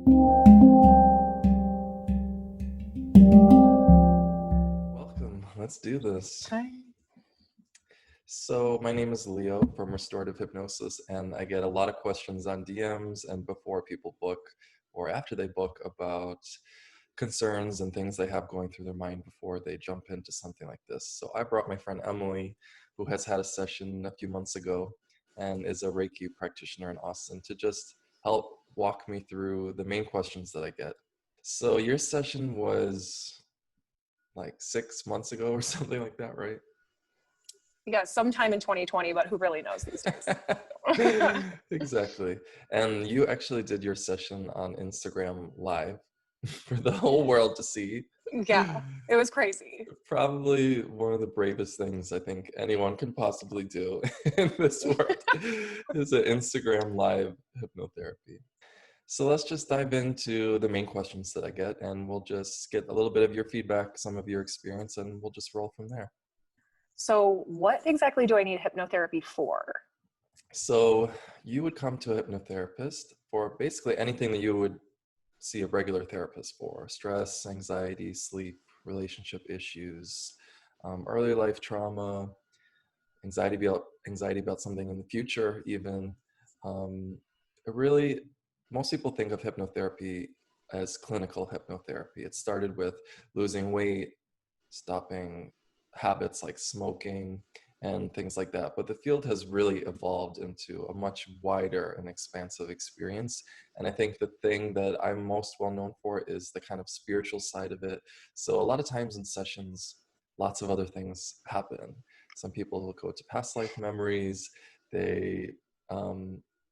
Welcome. Let's do this. Hi. So my name is Leo from Restorative Hypnosis, and I get a lot of questions on DMs and before people book or after they book about concerns and things they have going through their mind before they jump into something like this. So I brought my friend Emily, who has had a session a few months ago and is a Reiki practitioner in Austin, to just help walk me through the main questions that I get. So your session was like 6 months ago or something like that, right? Yeah, sometime in 2020, but who really knows these days? Exactly. And you actually did your session on Instagram Live for the whole world to see. Yeah, it was crazy. Probably one of the bravest things I think anyone can possibly do in this world is an Instagram Live hypnotherapy. So let's just dive into the main questions that I get, and we'll just get a little bit of your feedback, some of your experience, and we'll just roll from there. So what exactly do I need hypnotherapy for? So you would come to a hypnotherapist for basically anything that you would see a regular therapist for: stress, anxiety, sleep, relationship issues, early life trauma, anxiety about something in the future even. Really, most people think of hypnotherapy as clinical hypnotherapy. It started with losing weight, stopping habits like smoking and things like that. But the field has really evolved into a much wider and expansive experience. And I think the thing that I'm most well known for is the kind of spiritual side of it. So a lot of times in sessions, lots of other things happen. Some people will go to past life memories. They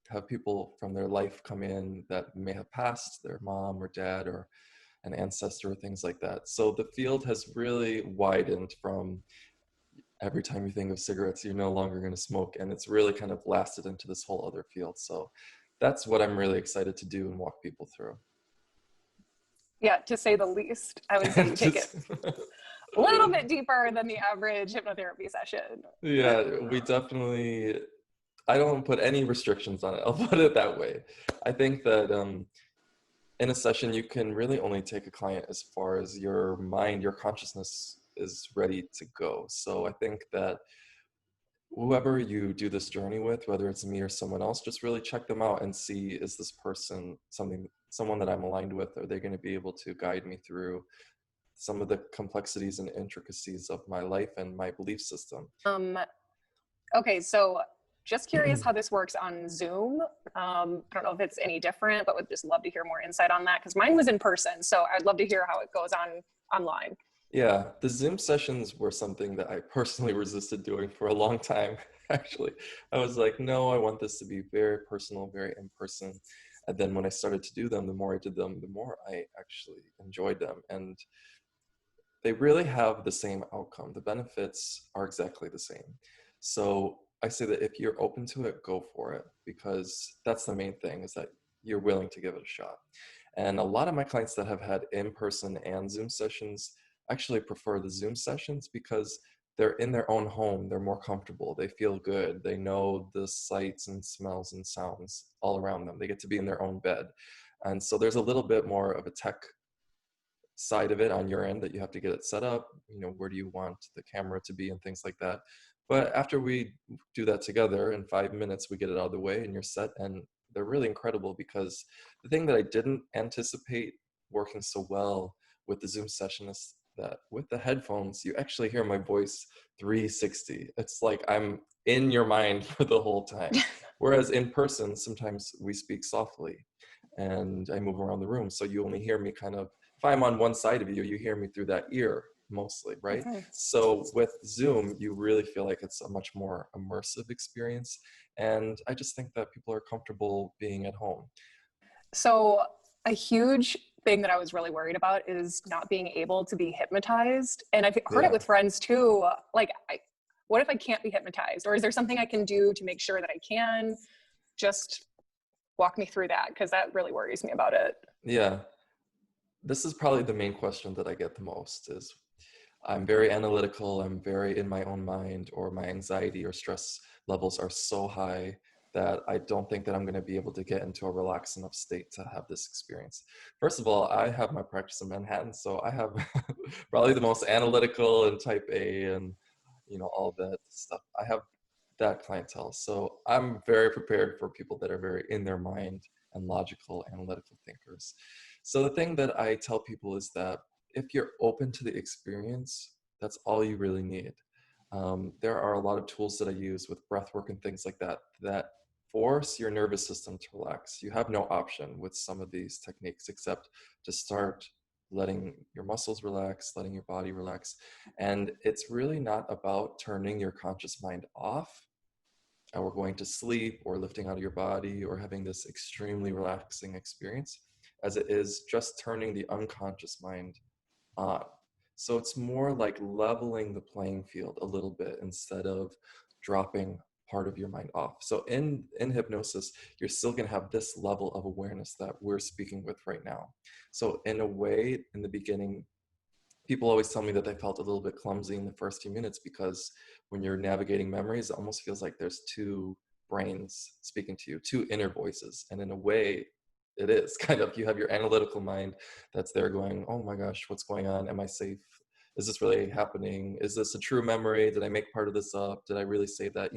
have people from their life come in that may have passed, their mom or dad or an ancestor, things like that. So the field has really widened from every time you think of cigarettes, you're no longer going to smoke. And it's really kind of lasted into this whole other field. So that's what I'm really excited to do and walk people through. Yeah, to say the least. I would say you take it a little bit deeper than the average hypnotherapy session. Yeah, we definitely, I don't put any restrictions on it. I'll put it that way. I think that in a session, you can really only take a client as far as your mind, your consciousness is ready to go. So I think that whoever you do this journey with, whether it's me or someone else, just really check them out and see, is this person someone that I'm aligned with? Are they going to be able to guide me through some of the complexities and intricacies of my life and my belief system? Okay, so just curious how this works on Zoom. I don't know if it's any different, but would just love to hear more insight on that because mine was in person. So I'd love to hear how it goes on online. Yeah, the Zoom sessions were something that I personally resisted doing for a long time, actually. I was like, no, I want this to be very personal, very in person. And then when I started to do them, the more I did them, the more I actually enjoyed them. And they really have the same outcome. The benefits are exactly the same. So I say that if you're open to it, go for it, because that's the main thing, is that you're willing to give it a shot. And a lot of my clients that have had in-person and Zoom sessions actually prefer the Zoom sessions because they're in their own home. They're more comfortable. They feel good. They know the sights and smells and sounds all around them. They get to be in their own bed. And so there's a little bit more of a tech side of it on your end that you have to get it set up. Where do you want the camera to be and things like that. But after we do that together in 5 minutes, we get it out of the way and you're set. And they're really incredible because the thing that I didn't anticipate working so well with the Zoom session is that with the headphones, you actually hear my voice 360. It's like I'm in your mind for the whole time. Whereas in person, sometimes we speak softly and I move around the room. So you only hear me kind of, if I'm on one side of you, you hear me through that ear mostly, right? Mhm. So with Zoom, you really feel like it's a much more immersive experience. And I just think that people are comfortable being at home. So a huge thing that I was really worried about is not being able to be hypnotized. And I've heard it with friends too. Like, what if I can't be hypnotized? Or is there something I can do to make sure that I can? Just walk me through that, because that really worries me about it. Yeah. This is probably the main question that I get the most is I'm very analytical, I'm very in my own mind, or my anxiety or stress levels are so high that I don't think that I'm going to be able to get into a relaxed enough state to have this experience. First of all, I have my practice in Manhattan, so I have probably the most analytical and type A and, all that stuff. I have that clientele. So I'm very prepared for people that are very in their mind and logical, analytical thinkers. So the thing that I tell people is that if you're open to the experience, that's all you really need. There are a lot of tools that I use with breath work and things like that that force your nervous system to relax. You have no option with some of these techniques except to start letting your muscles relax, letting your body relax. And it's really not about turning your conscious mind off or going to sleep or lifting out of your body or having this extremely relaxing experience as it is just turning the unconscious mind on. So it's more like leveling the playing field a little bit instead of dropping part of your mind off. So in hypnosis, you're still going to have this level of awareness that we're speaking with right now. So in a way, in the beginning, people always tell me that they felt a little bit clumsy in the first few minutes because when you're navigating memories, it almost feels like there's two brains speaking to you, two inner voices. And in a way, it is kind of, you have your analytical mind that's there going, oh my gosh, what's going on? Am I safe? Is this really happening? Is this a true memory? Did I make part of this up? Did I really say that?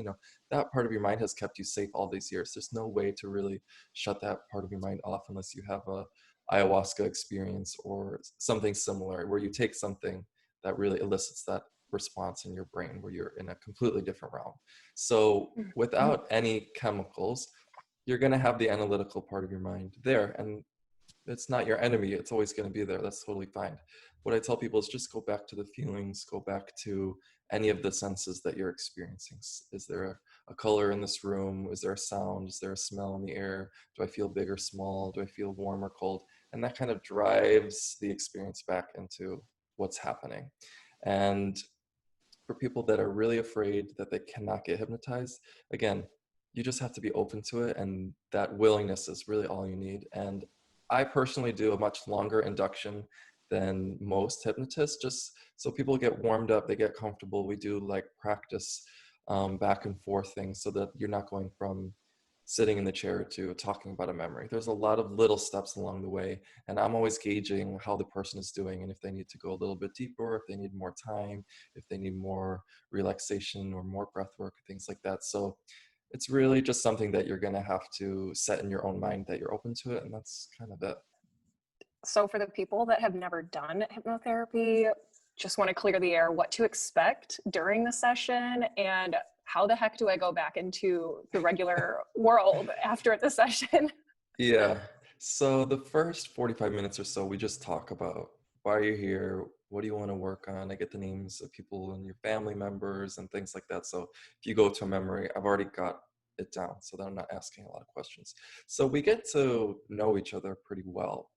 That part of your mind has kept you safe all these years. There's no way to really shut that part of your mind off unless you have a ayahuasca experience or something similar where you take something that really elicits that response in your brain where you're in a completely different realm. So Mhm. without any chemicals, you're going to have the analytical part of your mind there, and it's not your enemy. It's always going to be there. That's totally fine. What I tell people is just go back to the feelings, go back to any of the senses that you're experiencing. Is there a color in this room? Is there a sound? Is there a smell in the air? Do I feel big or small? Do I feel warm or cold? And that kind of drives the experience back into what's happening. And for people that are really afraid that they cannot get hypnotized, again, you just have to be open to it. And that willingness is really all you need. And I personally do a much longer induction than most hypnotists, just so people get warmed up, they get comfortable. We do like practice back and forth things so that you're not going from sitting in the chair to talking about a memory. There's a lot of little steps along the way, and I'm always gauging how the person is doing and if they need to go a little bit deeper, if they need more time, if they need more relaxation or more breath work, things like that. So it's really just something that you're going to have to set in your own mind that you're open to it, and that's kind of it. So for the people that have never done hypnotherapy, just want to clear the air, what to expect during the session and how the heck do I go back into the regular world after the session? Yeah. So the first 45 minutes or so, we just talk about why you're here, what do you want to work on. I get the names of people and your family members and things like that. So if you go to a memory, I've already got it down so that I'm not asking a lot of questions. So we get to know each other pretty well.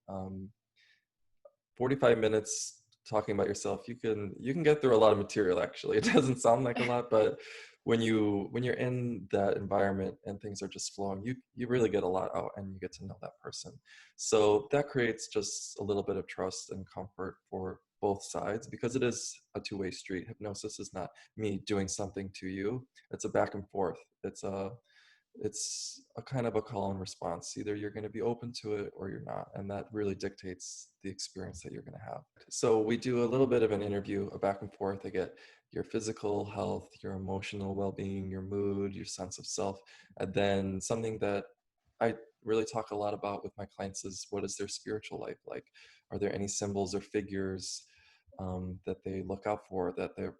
45 minutes talking about yourself, you can get through a lot of material actually. It doesn't sound like a lot, but when you're in that environment and things are just flowing, you really get a lot out and you get to know that person. So that creates just a little bit of trust and comfort for both sides because it is a two-way street. Hypnosis is not me doing something to you. It's a back and forth. It's a kind of a call and response. Either you're going to be open to it or you're not. And that really dictates the experience that you're going to have. So we do a little bit of an interview, a back and forth. I get your physical health, your emotional well-being, your mood, your sense of self. And then something that I really talk a lot about with my clients is what is their spiritual life like? Are there any symbols or figures that they look out for, that they're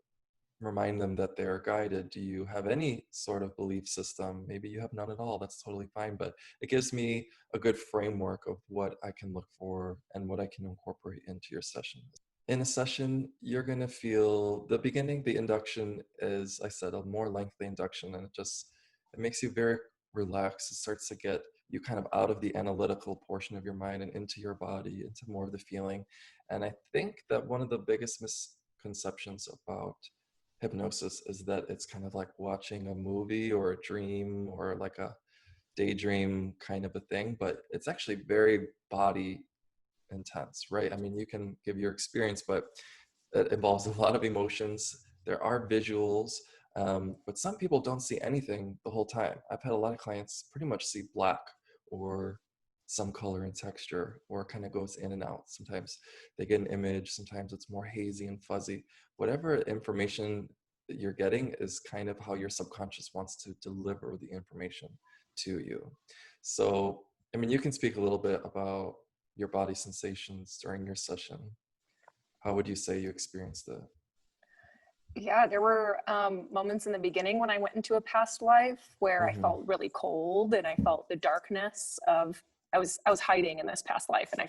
remind them that they're guided? Do you have any sort of belief system? Maybe you have none at all. That's totally fine. But it gives me a good framework of what I can look for and what I can incorporate into your session. In a session, you're going to feel the beginning, the induction is, I said, a more lengthy induction, and it makes you very relaxed. It starts to get you kind of out of the analytical portion of your mind and into your body, into more of the feeling. And I think that one of the biggest misconceptions about hypnosis is that it's kind of like watching a movie or a dream or like a daydream kind of a thing, but it's actually very body intense, right? I mean, you can give your experience, but it involves a lot of emotions. There are visuals. But some people don't see anything the whole time. I've had a lot of clients pretty much see black or some color and texture, or kind of goes in and out. Sometimes they get an image, sometimes it's more hazy and fuzzy. Whatever information that you're getting is kind of how your subconscious wants to deliver the information to you. So, I mean, you can speak a little bit about your body sensations during your session. How would you say you experienced it? Yeah, there were moments in the beginning when I went into a past life where I Mm-hmm. felt really cold, and I felt the darkness of I was hiding in this past life, and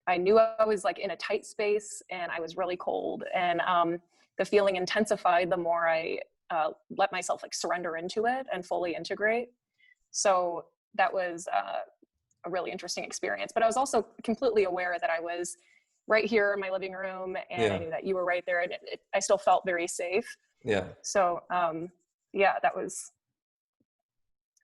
I knew I was like in a tight space, and I was really cold, and the feeling intensified the more I let myself like surrender into it and fully integrate. So that was a really interesting experience. But I was also completely aware that I was right here in my living room, and I Yeah, knew that you were right there, and I still felt very safe. yeah, So yeah, that was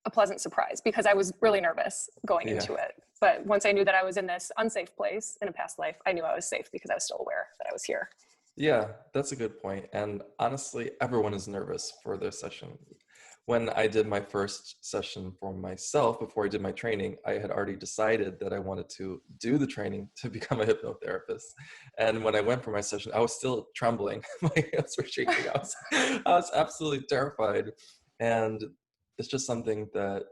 a pleasant surprise because I was really nervous going yeah. into it. But once I knew that I was in this unsafe place in a past life, I knew I was safe because I was still aware that I was here. Yeah, that's a good point. And honestly, everyone is nervous for their session. When I did my first session for myself before I did my training, I had already decided that I wanted to do the training to become a hypnotherapist. And when I went for my session, I was still trembling. My hands were shaking. I was absolutely terrified. And it's just something that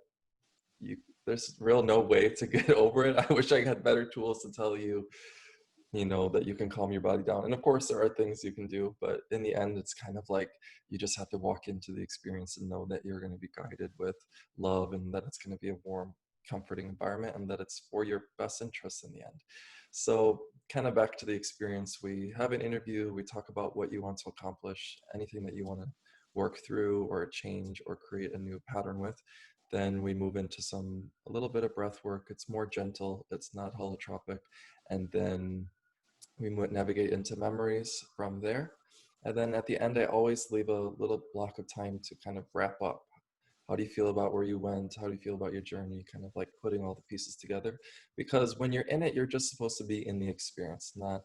you there's real no way to get over it. I wish I had better tools to tell you, that you can calm your body down. And of course, there are things you can do, but in the end, it's kind of like you just have to walk into the experience and know that you're going to be guided with love, and that it's going to be a warm, comforting environment, and that it's for your best interest in the end. So, kind of back to the experience, we have an interview, we talk about what you want to accomplish, anything that you want to work through or change or create a new pattern with. Then we move into a little bit of breath work. It's more gentle, it's not holotropic. And then we navigate into memories from there. And then at the end, I always leave a little block of time to kind of wrap up. How do you feel about where you went? How do you feel about your journey? Kind of like putting all the pieces together. Because when you're in it, you're just supposed to be in the experience, not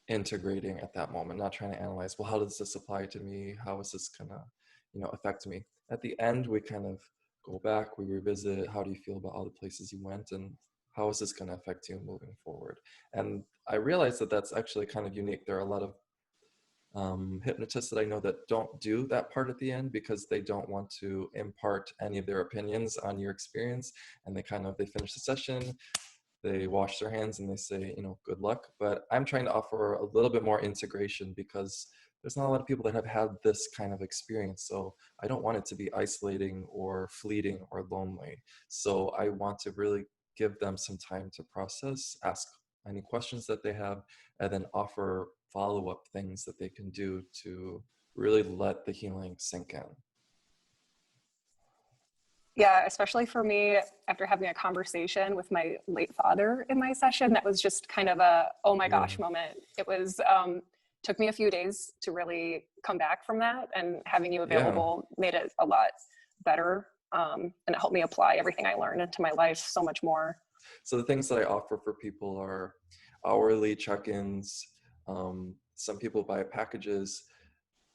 integrating at that moment, not trying to analyze, well, how does this apply to me? How is this gonna, affect me? At the end, we kind of go back, we revisit, how do you feel about all the places you went, and how is this gonna affect you moving forward? And I realized that that's actually kind of unique. There are a lot of hypnotists that I know that don't do that part at the end because they don't want to impart any of their opinions on your experience, and they finish the session, they wash their hands, and they say, good luck. But I'm trying to offer a little bit more integration because there's not a lot of people that have had this kind of experience. So I don't want it to be isolating or fleeting or lonely. So I want to really give them some time to process, ask any questions that they have, and then offer follow-up things that they can do to really let the healing sink in. Yeah, especially for me, after having a conversation with my late father in my session, that was just kind of a oh my Yeah. gosh moment. It was took me a few days to really come back from that, and having you Yeah. available made it a lot better, and it helped me apply everything I learned into my life so much more. So the things that I offer for people are hourly check-ins. Some people buy packages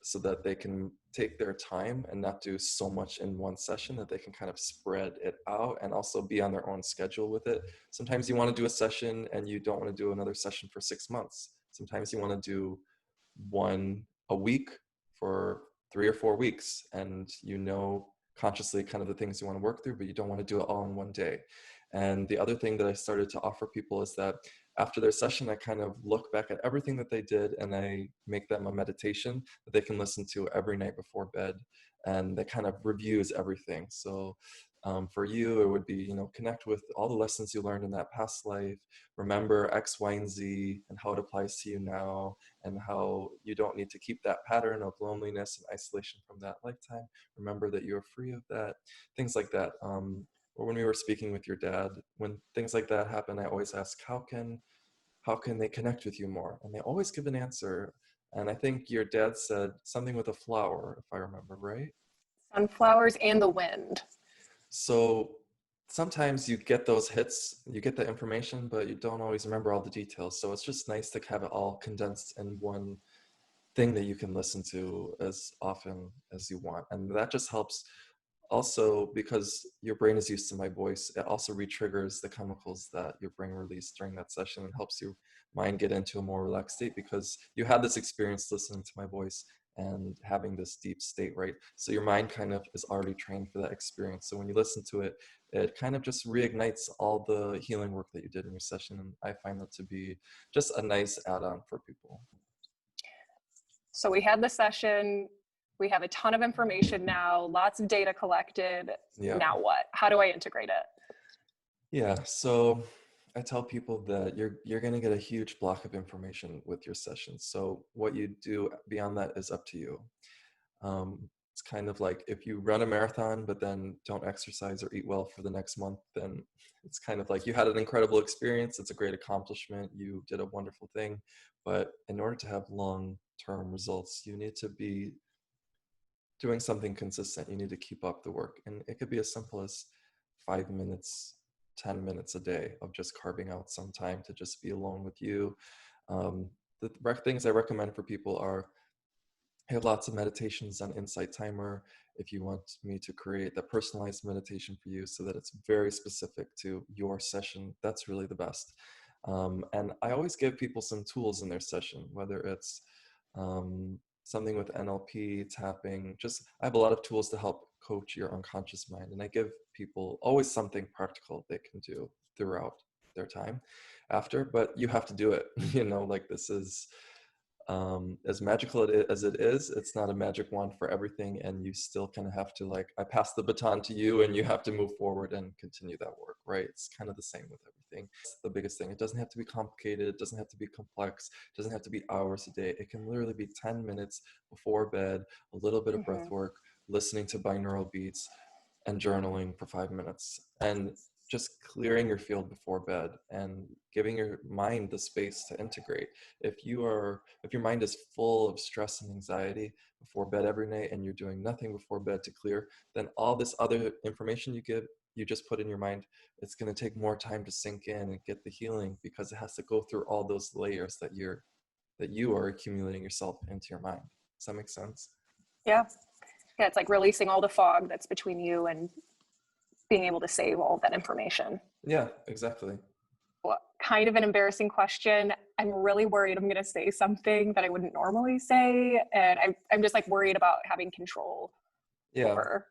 so that they can take their time and not do so much in one session, that they can kind of spread it out and also be on their own schedule with it. Sometimes you want to do a session and you don't want to do another session for 6 months. Sometimes you want to do one a week for 3 or 4 weeks, and consciously kind of the things you want to work through, but you don't want to do it all in one day. And the other thing that I started to offer people is that after their session, I kind of look back at everything that they did, and I make them a meditation that they can listen to every night before bed, and that kind of reviews everything. So for you, it would be, connect with all the lessons you learned in that past life, remember X, Y, and Z, and how it applies to you now, and how you don't need to keep that pattern of loneliness and isolation from that lifetime. Remember that you're free of that, things like that. Or when we were speaking with your dad, when things like that happen, I always ask, how can they connect with you more? And they always give an answer. And I think your dad said something with a flower, if I remember right. Sunflowers and the wind. So sometimes you get those hits, you get the information, but you don't always remember all the details. So it's just nice to have it all condensed in one thing that you can listen to as often as you want. And that just helps. Also, because your brain is used to my voice, it also re-triggers the chemicals that your brain released during that session and helps your mind get into a more relaxed state because you had this experience listening to my voice and having this deep state, right? So your mind kind of is already trained for that experience. So when you listen to it, it kind of just reignites all the healing work that you did in your session. And I find that to be just a nice add-on for people. So we had the session, we have a ton of information now, lots of data collected. Yeah. Now what? How do I integrate it? Yeah, so I tell people that you're going to get a huge block of information with your sessions. So what you do beyond that is up to you. It's kind of like if you run a marathon but then don't exercise or eat well for the next month, then it's kind of like you had an incredible experience. It's a great accomplishment. You did a wonderful thing, but in order to have long-term results, you need to be doing something consistent. You need to keep up the work, and it could be as simple as 5 minutes, 10 minutes a day of just carving out some time to just be alone with you. The things I recommend for people are, I have lots of meditations on Insight Timer. If you want me to create the personalized meditation for you so that it's very specific to your session, that's really the best. And I always give people some tools in their session, whether it's something with NLP, tapping, just I have a lot of tools to help coach your unconscious mind. And I give people always something practical they can do throughout their time after, but you have to do it. Like this is as magical as it is, it's not a magic wand for everything. And you still kind of have to, like, I pass the baton to you and you have to move forward and continue that work, right? It's kind of the same with everything. It's the biggest thing. It doesn't have to be complicated. It doesn't have to be complex. It doesn't have to be hours a day. It can literally be 10 minutes before bed, a little bit of breath work, listening to binaural beats, and journaling for 5 minutes. And just clearing your field before bed and giving your mind the space to integrate. If your mind is full of stress and anxiety before bed every night and you're doing nothing before bed to clear, then all this other information you just put in your mind, it's going to take more time to sink in and get the healing because it has to go through all those layers that you are accumulating yourself into your mind. Does that make sense? Yeah. Yeah, it's like releasing all the fog that's between you and being able to save all of that information. Yeah, exactly. Well, kind of an embarrassing question. I'm really worried I'm going to say something that I wouldn't normally say. And I'm just like worried about having control Yeah. over.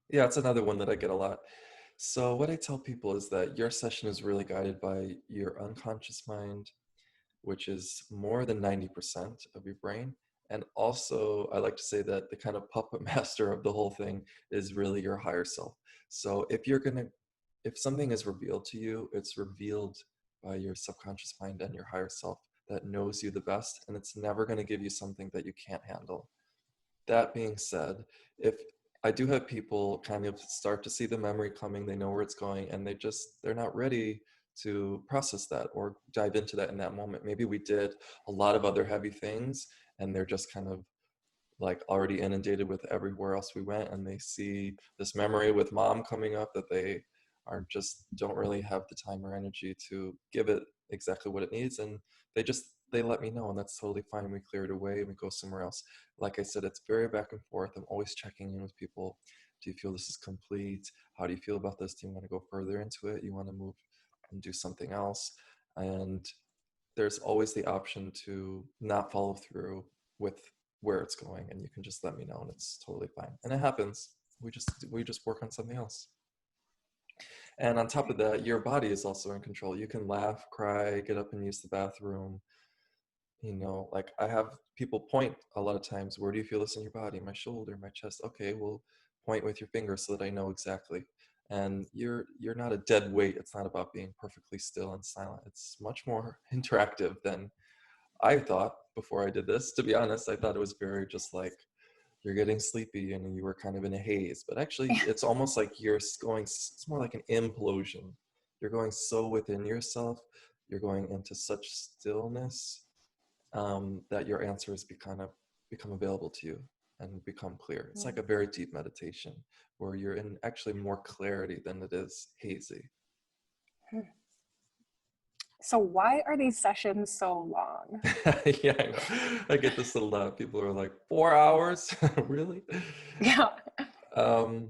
Yeah, it's another one that I get a lot. So what I tell people is that your session is really guided by your unconscious mind, which is more than 90% of your brain. And also, I like to say that the kind of puppet master of the whole thing is really your higher self. So if something is revealed to you, it's revealed by your subconscious mind and your higher self that knows you the best, and it's never going to give you something that you can't handle. That being said, if I do have people kind of start to see the memory coming, they know where it's going, and they're not ready to process that or dive into that in that moment. Maybe we did a lot of other heavy things and they're just kind of like already inundated with everywhere else we went, and they see this memory with mom coming up that they are just don't really have the time or energy to give it exactly what it needs, and they let me know, and that's totally fine. We clear it away and we go somewhere else. Like I said, it's very back and forth. I'm always checking in with people. Do you feel this is complete? How do you feel about this? Do you want to go further into it? You want to move and do something else? And there's always the option to not follow through with where it's going, and you can just let me know and it's totally fine. And it happens. We just work on something else. And on top of that, your body is also in control. You can laugh, cry, get up and use the bathroom. Like I have people point a lot of times, where do you feel this in your body? My shoulder, my chest. Okay, well, point with your finger so that I know exactly. And you're not a dead weight. It's not about being perfectly still and silent. It's much more interactive than I thought before I did this. To be honest, I thought it was very just like you're getting sleepy and you were kind of in a haze. But actually, it's almost like it's more like an implosion. You're going so within yourself. You're going into such stillness that your answers become available to you and become clear. It's like a very deep meditation where you're in actually more clarity than it is hazy. So why are these sessions so long? Yeah, I know. I get this a lot. People are like, 4 hours? Really? Yeah. Um,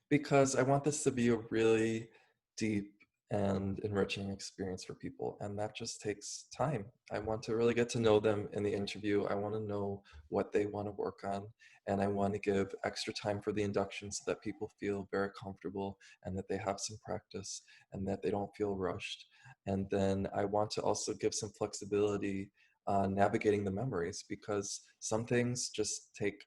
because I want this to be a really deep and enriching experience for people. And that just takes time. I want to really get to know them in the interview. I want to know what they want to work on. And I want to give extra time for the induction so that people feel very comfortable and that they have some practice and that they don't feel rushed. And then I want to also give some flexibility on navigating the memories because some things just take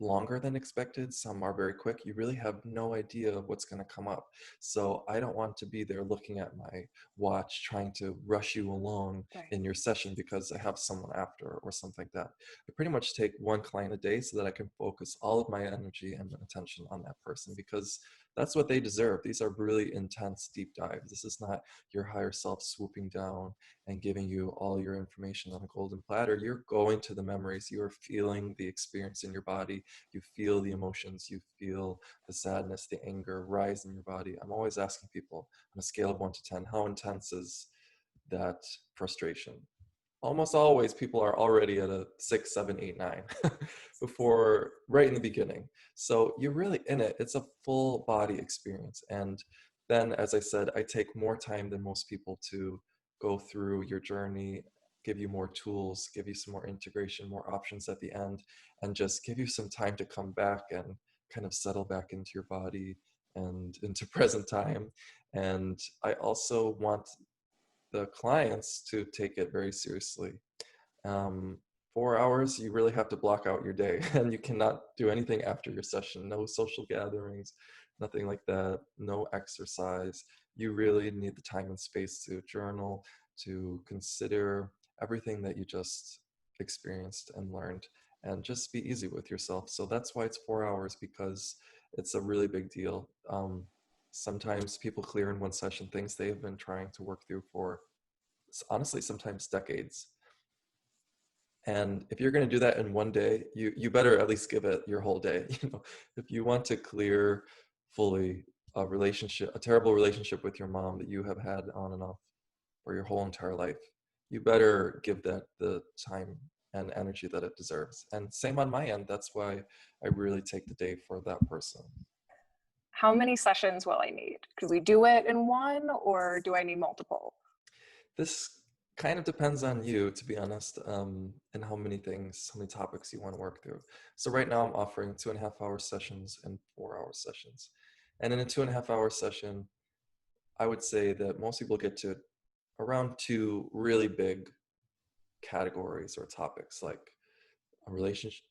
longer than expected. Some are very quick. You really have no idea what's going to come up. So I don't want to be there looking at my watch trying to rush you along Right. in your session because I have someone after or something like that. I pretty much take one client a day so that I can focus all of my energy and attention on that person because that's what they deserve. These are really intense deep dives. This is not your higher self swooping down and giving you all your information on a golden platter. You're going to the memories. You are feeling the experience in your body. You feel the emotions. You feel the sadness, the anger rise in your body. I'm always asking people on a scale of 1 to 10, how intense is that frustration? Almost always people are already at a 6, 7, 8, 9 before right in the beginning. So you're really in it. It's a full body experience. And then, as I said, I take more time than most people to go through your journey, give you more tools, give you some more integration, more options at the end, and just give you some time to come back and kind of settle back into your body and into present time. And I also want the clients to take it very seriously. 4 hours, you really have to block out your day and you cannot do anything after your session. No social gatherings, nothing like that, no exercise. You really need the time and space to journal, to consider everything that you just experienced and learned, and just be easy with yourself. So that's why it's 4 hours, because it's a really big deal. Sometimes people clear in one session things they've been trying to work through for honestly sometimes decades. And if you're going to do that in one day, you better at least give it your whole day. If you want to clear fully a terrible relationship with your mom that you have had on and off for your whole entire life, you better give that the time and energy that it deserves. And same on my end. That's why I really take the day for that person. How many sessions will I need? Could we do it in one or do I need multiple? This kind of depends on you, to be honest, and how many topics you want to work through. So right now I'm offering 2.5 hour sessions and 4 hour sessions. And in a 2.5 hour session, I would say that most people get to around two really big categories or topics, like a relationship,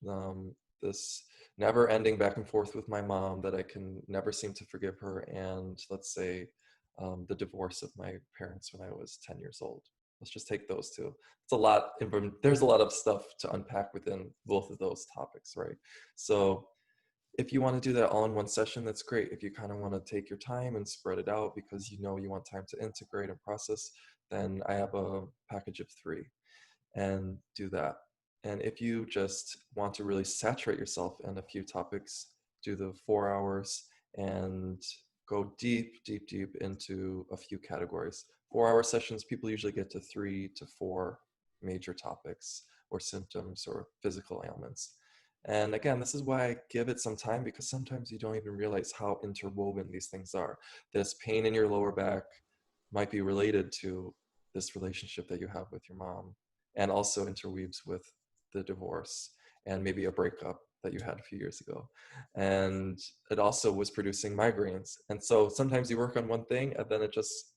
this never ending back and forth with my mom that I can never seem to forgive her, and let's say the divorce of my parents when I was 10 years old. Let's just take those two. It's a lot. There's a lot of stuff to unpack within both of those topics, right? So if you want to do that all in one session, that's great. If you kind of want to take your time and spread it out because you know you want time to integrate and process, then I have a package of 3 and do that. And if you just want to really saturate yourself in a few topics, do the 4 hours and go deep, deep, deep into a few categories. 4 hour sessions, people usually get to 3 to 4 major topics or symptoms or physical ailments. And again, this is why I give it some time, because sometimes you don't even realize how interwoven these things are. This pain in your lower back might be related to this relationship that you have with your mom, and also interweaves with the divorce and maybe a breakup that you had a few years ago. And it also was producing migraines. And so sometimes you work on one thing and then it just,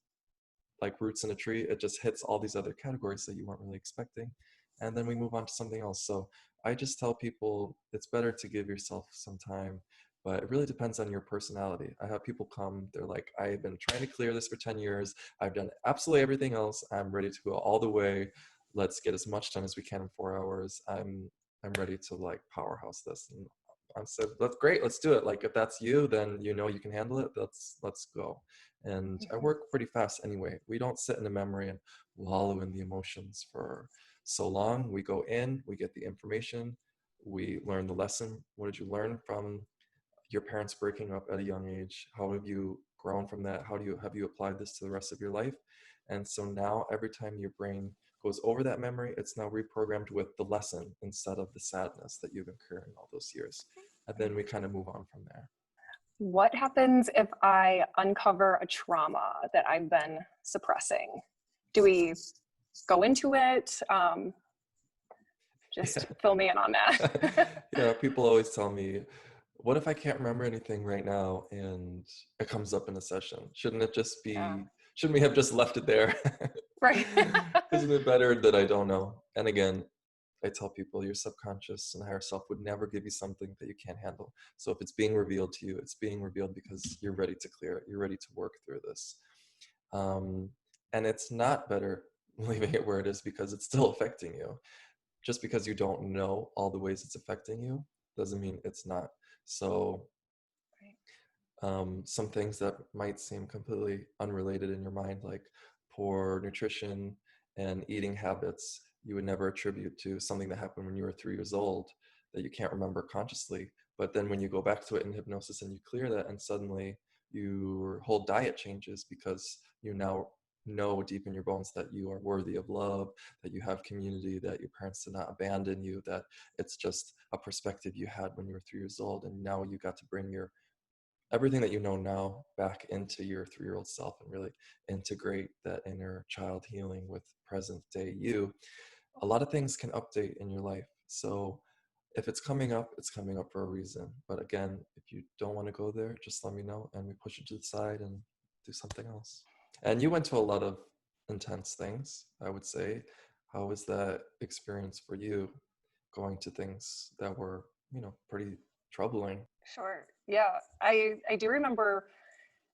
like roots in a tree, it just hits all these other categories that you weren't really expecting. And then we move on to something else. So I just tell people it's better to give yourself some time, but it really depends on your personality. I have people come, they're like, I've been trying to clear this for 10 years. I've done absolutely everything else. I'm ready to go all the way. Let's get as much done as we can in 4 hours. I'm ready to like powerhouse this. And I said, that's great. Let's do it. Like, if that's you, then you know you can handle it. Let's go. And I work pretty fast anyway. We don't sit in the memory and wallow in the emotions for so long. We go in, we get the information, we learn the lesson. What did you learn from your parents breaking up at a young age? How have you grown from that? How do you have you applied this to the rest of your life? And so now every time your brain goes over that memory, it's now reprogrammed with the lesson instead of the sadness that you've incurred in all those years. And then we kind of move on from there. What happens if I uncover a trauma that I've been suppressing? Do we go into it? Just fill me in on that. Yeah, people always tell me, what if I can't remember anything right now and it comes up in a session? Shouldn't it just be, Yeah. shouldn't we have just left it there? Right. Isn't it better that I don't know? And again, I tell people your subconscious and higher self would never give you something that you can't handle. So if it's being revealed to you, it's being revealed because you're ready to clear it. You're ready to work through this. And it's not better leaving it where it is because it's still affecting you. Just because you don't know all the ways it's affecting you doesn't mean it's not. So some things that might seem completely unrelated in your mind, like poor nutrition and eating habits, you would never attribute to something that happened when you were 3 years old that you can't remember consciously. But then when you go back to it in hypnosis and you clear that, and suddenly your whole diet changes because you now know deep in your bones that you are worthy of love, that you have community, that your parents did not abandon you, that it's just a perspective you had when you were 3 years old. And now you got to bring your everything that you know now back into your 3-year-old self and really integrate that inner child healing with present day you. A lot of things can update in your life. So if it's coming up, it's coming up for a reason. But again, if you don't want to go there, just let me know and we push it to the side and do something else. And you went to a lot of intense things, I would say. How was that experience for you, going to things that were, pretty troubling? Sure. Yeah. I do remember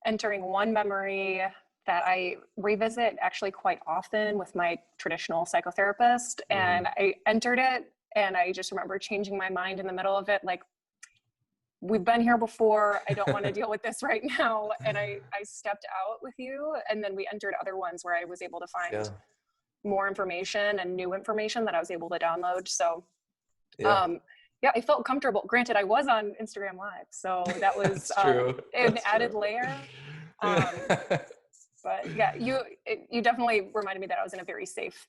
entering one memory that I revisit actually quite often with my traditional psychotherapist. And I entered it and I just remember changing my mind in the middle of it, like, we've been here before. I don't want to deal with this right now. And I stepped out with you. And then we entered other ones where I was able to find Yeah. more information and new information that I was able to download. So, Yeah. yeah, I felt comfortable. Granted, I was on Instagram Live, so that was That's true. an That's added true. layer. Yeah. But yeah, you definitely reminded me that I was in a very safe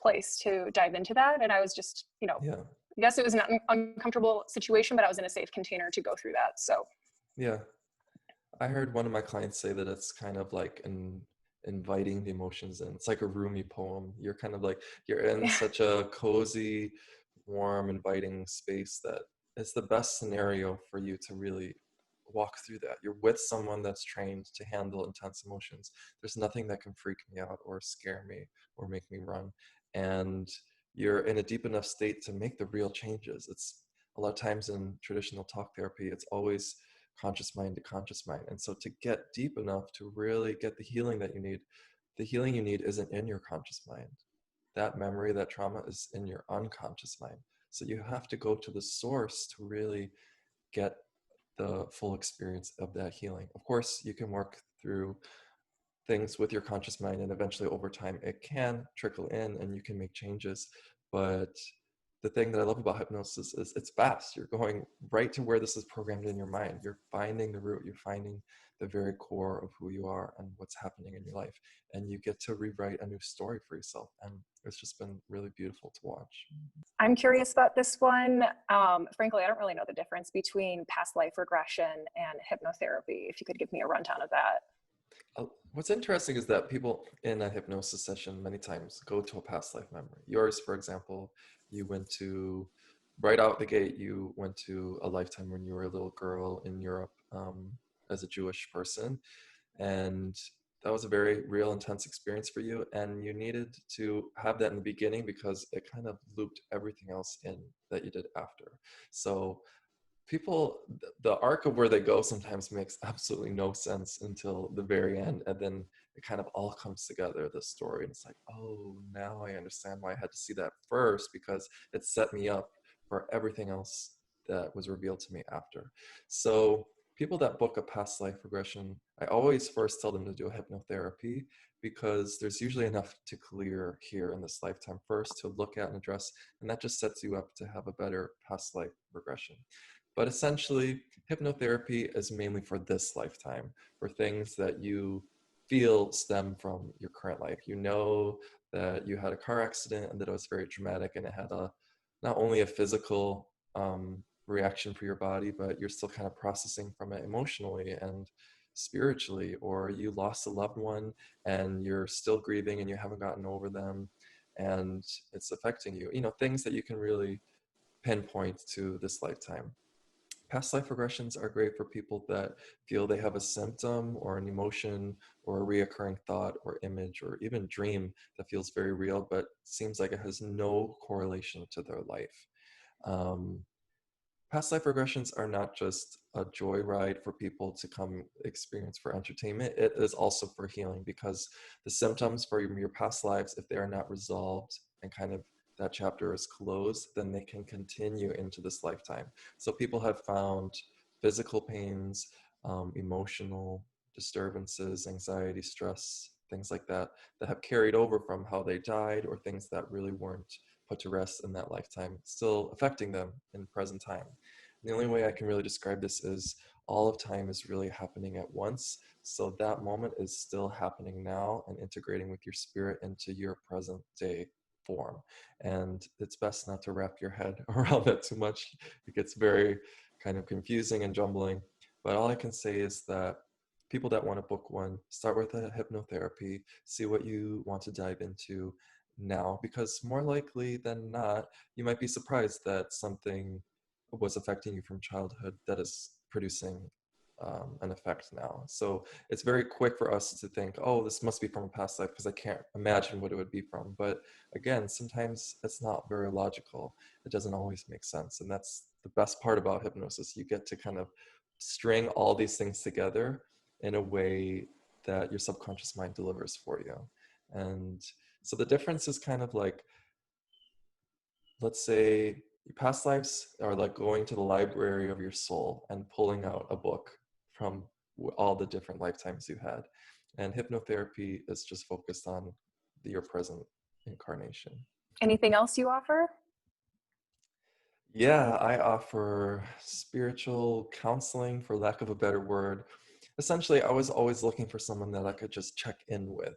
place to dive into that, and I was just, Yeah. yes, it was an uncomfortable situation, but I was in a safe container to go through that. So Yeah. I heard one of my clients say that it's kind of like inviting the emotions in. It's like a Rumi poem. You're kind of like, you're in yeah, such a cozy, warm, inviting space that it's the best scenario for you to really walk through that. You're with someone that's trained to handle intense emotions. There's nothing that can freak me out or scare me or make me run. And you're in a deep enough state to make the real changes. It's a lot of times in traditional talk therapy, it's always conscious mind to conscious mind. And so to get deep enough to really get the healing that you need, the healing you need isn't in your conscious mind. That memory, that trauma is in your unconscious mind. So you have to go to the source to really get the full experience of that healing. Of course, you can work through things with your conscious mind, and eventually over time it can trickle in and you can make changes. But the thing that I love about hypnosis is it's fast. You're going right to where this is programmed in your mind. You're finding the root, you're finding the very core of who you are and what's happening in your life. And you get to rewrite a new story for yourself. And it's just been really beautiful to watch. I'm curious about this one. Frankly, I don't really know the difference between past life regression and hypnotherapy. If you could give me a rundown of that. What's interesting is that people in a hypnosis session many times go to a past life memory. Yours, for example, you went to, right out the gate, you went to a lifetime when you were a little girl in Europe as a Jewish person. And that was a very real, intense experience for you. And you needed to have that in the beginning because it kind of looped everything else in that you did after. So people, the arc of where they go sometimes makes absolutely no sense until the very end, and then it kind of all comes together, the story, and it's like, oh, now I understand why I had to see that first, because it set me up for everything else that was revealed to me after. So people that book a past life regression, I always first tell them to do a hypnotherapy, because there's usually enough to clear here in this lifetime first to look at and address, and that just sets you up to have a better past life regression. But essentially, hypnotherapy is mainly for this lifetime, for things that you feel stem from your current life. You know that you had a car accident and that it was very traumatic, and it had a not only a physical reaction for your body, but you're still kind of processing from it emotionally and spiritually. Or you lost a loved one and you're still grieving and you haven't gotten over them, and it's affecting you. You know, things that you can really pinpoint to this lifetime. Past life regressions are great for people that feel they have a symptom or an emotion or a reoccurring thought or image or even dream that feels very real but seems like it has no correlation to their life. Um, Past life regressions are not just a joyride for people to come experience for entertainment. It is also for healing, because the symptoms for your past lives, if they are not resolved and kind of that chapter is closed, then they can continue into this lifetime. So people have found physical pains, emotional disturbances, anxiety, stress, things like that, that have carried over from how they died, or things that really weren't put to rest in that lifetime, still affecting them in present time. The only way I can really describe this is all of time is really happening at once. So that moment is still happening now and integrating with your spirit into your present day form. And it's best not to wrap your head around that too much. It gets very kind of confusing and jumbling. But all I can say is that people that want to book one, start with a hypnotherapy, see what you want to dive into now, because more likely than not, you might be surprised that something was affecting you from childhood that is producing an effect now. So it's very quick for us to think, oh, this must be from a past life, because I can't imagine what it would be from. But again, sometimes it's not very logical. It doesn't always make sense. And that's the best part about hypnosis. You get to kind of string all these things together in a way that your subconscious mind delivers for you. And so the difference is kind of like, let's say your past lives are like going to the library of your soul and pulling out a book from all the different lifetimes you had. And hypnotherapy is just focused on your present incarnation. Anything else you offer? Yeah, I offer spiritual counseling, for lack of a better word. Essentially, I was always looking for someone that I could just check in with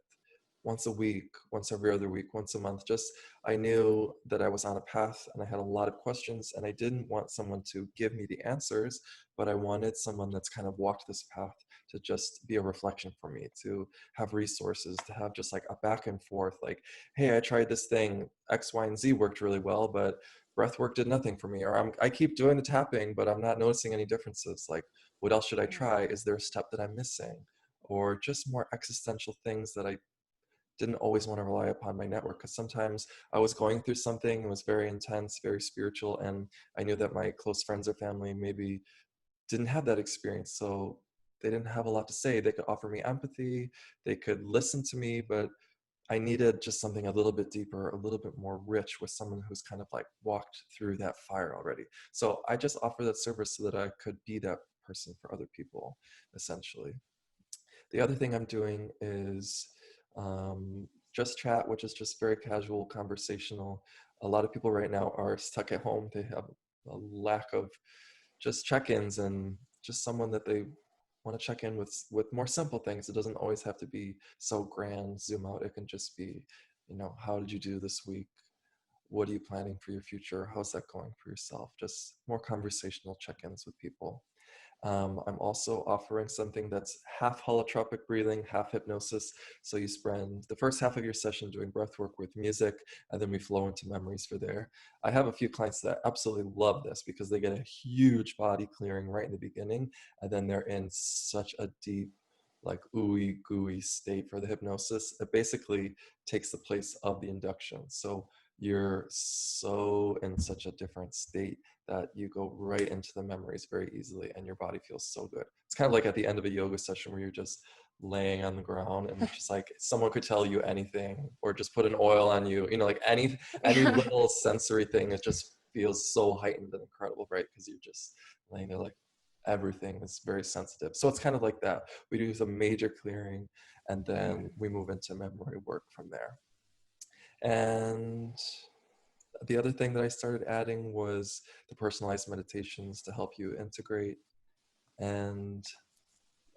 once a week, once every other week, once a month. Just, I knew that I was on a path and I had a lot of questions, and I didn't want someone to give me the answers, but I wanted someone that's kind of walked this path to just be a reflection for me, to have resources, to have just like a back and forth, like, hey, I tried this thing, X, Y, and Z worked really well, but breath work did nothing for me. Or I keep doing the tapping, but I'm not noticing any differences. Like, what else should I try? Is there a step that I'm missing? Or just more existential things that I didn't always want to rely upon my network, because sometimes I was going through something, it was very intense, very spiritual, and I knew that my close friends or family maybe didn't have that experience. So they didn't have a lot to say. They could offer me empathy, they could listen to me, but I needed just something a little bit deeper, a little bit more rich, with someone who's kind of like walked through that fire already. So I just offer that service so that I could be that person for other people, essentially. The other thing I'm doing is just chat, which is just very casual, conversational. A lot of people right now are stuck at home. They have a lack of just check-ins and just someone that they want to check in with more simple things. It doesn't always have to be so grand, zoom out. It can just be, you know, how did you do this week? What are you planning for your future? How's that going for yourself? Just more conversational check-ins with people. I'm also offering something that's half holotropic breathing, half hypnosis. So you spend the first half of your session doing breath work with music, and then we flow into memories for there. I have a few clients that absolutely love this because they get a huge body clearing right in the beginning, and then they're in such a deep, like ooey gooey state for the hypnosis. It basically takes the place of the induction. So you're so in such a different state that you go right into the memories very easily, and your body feels so good. It's kind of like at the end of a yoga session where you're just laying on the ground and just like someone could tell you anything, or just put an oil on you, you know, like any Yeah. little sensory thing. It just feels so heightened and incredible, right? Because you're just laying there, like everything is very sensitive. So it's kind of like that. We do some major clearing, and then we move into memory work from there. And the other thing that I started adding was the personalized meditations to help you integrate. And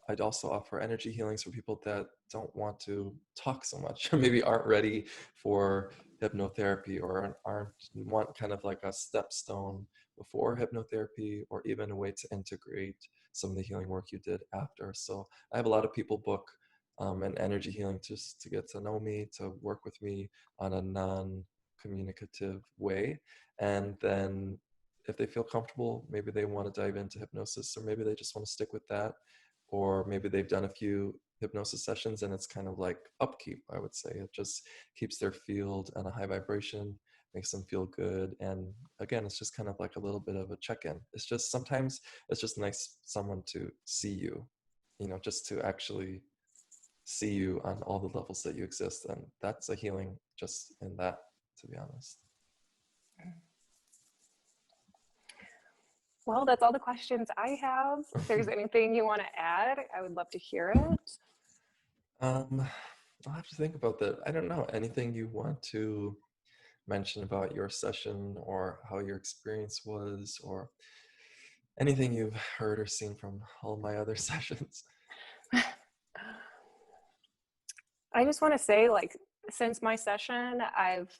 I'd also offer energy healings for people that don't want to talk so much, maybe aren't ready for hypnotherapy, or aren't want kind of like a stepstone before hypnotherapy, or even a way to integrate some of the healing work you did after. So I have a lot of people book an energy healing just to get to know me, to work with me on a non-communicative way. And then if they feel comfortable, maybe they want to dive into hypnosis, or maybe they just want to stick with that, or maybe they've done a few hypnosis sessions and it's kind of like upkeep, I would say. It just keeps their field on a high vibration, makes them feel good. And again, it's just kind of like a little bit of a check-in. It's just sometimes it's just nice someone to see you, just to actually see you on all the levels that you exist. And that's a healing just in that, to be honest. Well, that's all the questions I have. If there's anything you want to add, I would love to hear it. I'll have to think about that. I don't know. Anything you want to mention about your session, or how your experience was, or anything you've heard or seen from all my other sessions? I just want to say, like, since my session, I've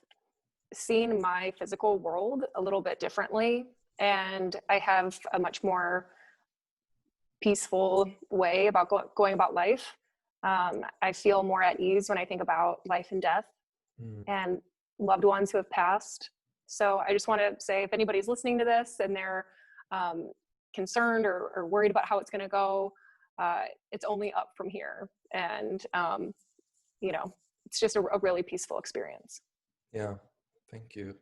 seen my physical world a little bit differently, and I have a much more peaceful way about going about life. I feel more at ease when I think about life and death and loved ones who have passed. So I just want to say, if anybody's listening to this and they're concerned or worried about how it's going to go, it's only up from here. And, it's just a really peaceful experience. Yeah, thank you.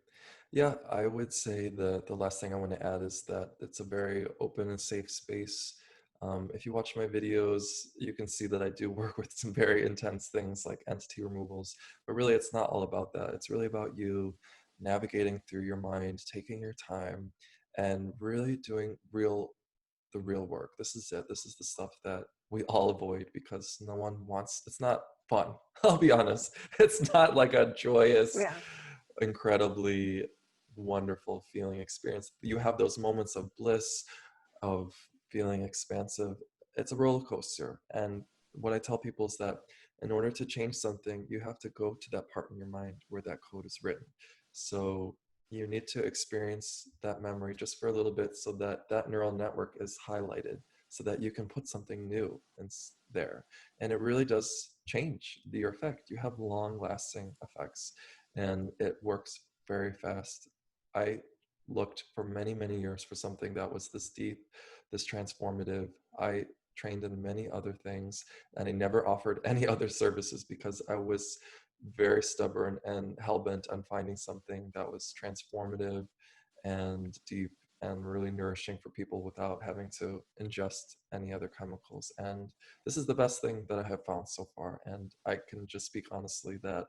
Yeah, I would say the last thing I want to add is that it's a very open and safe space. If you watch my videos, you can see that I do work with some very intense things like entity removals, but really it's not all about that. It's really about you navigating through your mind, taking your time, and really doing the real work. This is it. This is the stuff that we all avoid because no one wants, it's not fun. I'll be honest. It's not like a joyous, Yeah. incredibly wonderful feeling experience. You have those moments of bliss, of feeling expansive. It's a roller coaster. And what I tell people is that in order to change something, you have to go to that part in your mind where that code is written. So you need to experience that memory just for a little bit, so that that neural network is highlighted, so that you can put something new in there. And it really does change your effect. You have long lasting effects, and it works very fast. I looked for many, many years for something that was this deep, this transformative. I trained in many other things, and I never offered any other services because I was very stubborn and hell-bent on finding something that was transformative and deep and really nourishing for people without having to ingest any other chemicals. And this is the best thing that I have found so far. And I can just speak honestly that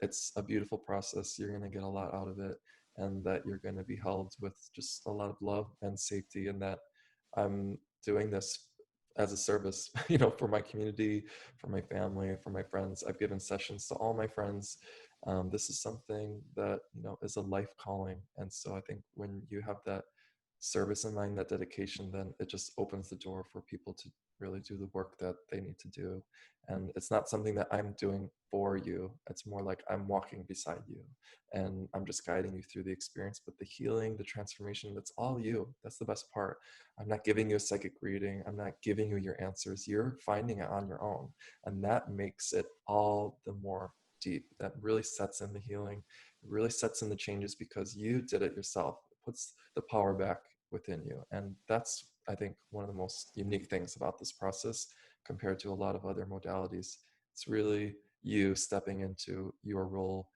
it's a beautiful process. You're going to get a lot out of it, and that you're going to be held with just a lot of love and safety, and that I'm doing this as a service, for my community, for my family, for my friends. I've given sessions to all my friends. This is something that, is a life calling. And so I think when you have that service in mind, that dedication, then it just opens the door for people to really do the work that they need to do. And it's not something that I'm doing for you. It's more like I'm walking beside you and I'm just guiding you through the experience. But the healing, the transformation, that's all you. That's the best part. I'm not giving you a psychic reading. I'm not giving you your answers. You're finding it on your own. And that makes it all the more deep. That really sets in the healing. It really sets in the changes because you did it yourself. It puts the power back within you. And that's, I think, one of the most unique things about this process compared to a lot of other modalities. It's really you stepping into your role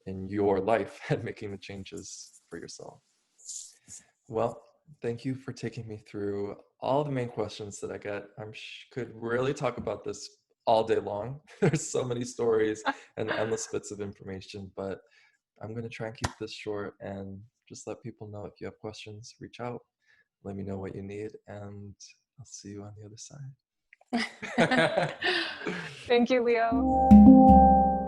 in your life and making the changes for yourself. Well, thank you for taking me through all the main questions that I get. Could really talk about this all day long. There's so many stories and endless bits of information, but I'm going to try and keep this short and just let people know, if you have questions, reach out, let me know what you need, and I'll see you on the other side. Thank you, Leo.